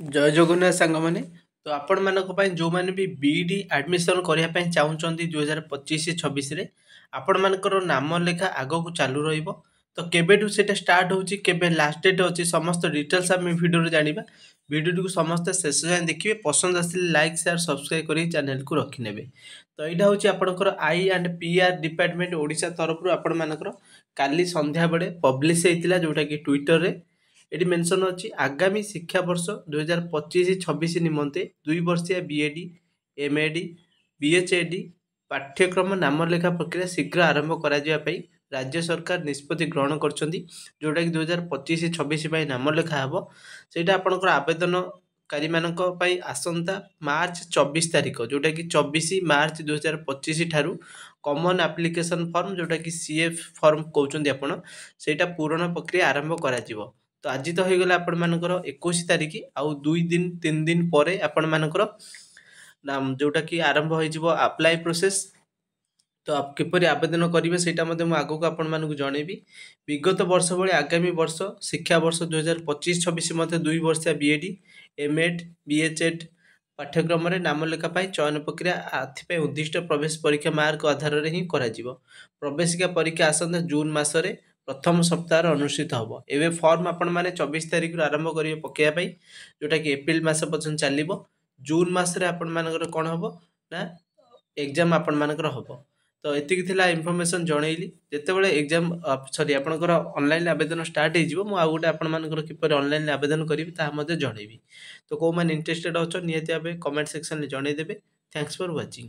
जय जगन्नाथ सांगमाने तो आपण मानक पई जो माने भी बीडी एडमिशन करिया पई चाहुचंती 2025 26 रे आपण मानकर नाम लेखा आगो को चालू रहिबो। तो केबेटू सेटा स्टार्ट होची केबे लास्ट डेट होची समस्त डिटेल्स हम वीडियो रे जानिबा। वीडियो को समस्त शेष जाए देखिए पसंद आसिले लाइक शेयर सब्सक्राइब करी चैनल को रखि नेबे। तो एटा होची आपनकर आई एंड पीआर डिपार्टमेंट ओडिशा तरफ रु आपण मानकर काली संध्या बेले पब्लिश हेतिला जोटा कि ट्विटर रे एटी मेंशन अछि आगामी शिक्षा वर्ष 2025-26 निमंते 2 वर्षीय बीएडी एमएडी बीएचएडी पाठ्यक्रम नाम लेखा प्रक्रिया शीघ्र आरंभ करा जिया पई राज्य सरकार निष्पत्ति ग्रहण करछंती जोटा कि 2025-26 पई नाम लेखा हबो। सेटा आपनकर आवेदनकारी मानक पई आसंता मार्च 24 तारिख जोटा कि 24 मार्च 2025 ठारू कॉमन एप्लिकेशन फॉर्म जोटा कि सीएफ फॉर्म कहउचंदी आपण सेटा पूर्ण प्रक्रिया आरंभ करा जिवो। तो आज तो हो गला आपण मानकर 21 तारिख आउ 2 दिन 3 दिन परे आपण मानकर नाम जोटा कि आरंभ हो जिवो अप्लाई प्रोसेस। तो आप किपरि आवेदन करिवे सेटा मध्ये मु आगो को आपण मानकु जणेबी। विगत वर्ष भଳି आगामी वर्ष शिक्षा वर्ष 2025-26 मध्ये 2 वर्षिया बीएडी एमएड बीएचएड पाठ्यक्रम रे नाम लेखा पाई चयन प्रक्रिया आथि पे उद्दिष्ट प्रवेश परीक्षा मार्क आधार रे ही करा जिवो। प्रवेशिका परीक्षा आसंत जून मासरे प्रथम सप्ताह अनुष्ठित हबो। एबे फॉर्म आपण माने 24 तारिख रु आरंभ करिवे पकेया पई जोटा कि एप्रिल मास पर्यंत चलिबो। जून मासरे आपण मानकर कोन हबो ना एग्जाम आपण मानकर हबो। तो एतिक थिला इन्फॉर्मेशन जणैली जेते बेले एग्जाम सॉरी आपनकर ऑनलाइन आवेदन स्टार्ट हे जिवो। मु आ गोटे आपण मानकर किपर ऑनलाइन आवेदन करिवि ता मध्ये जणैबी। तो को मान इंटरेस्टेड अछो नियति आबे कमेंट सेक्शन ले जणै देबे। Thanks for watching.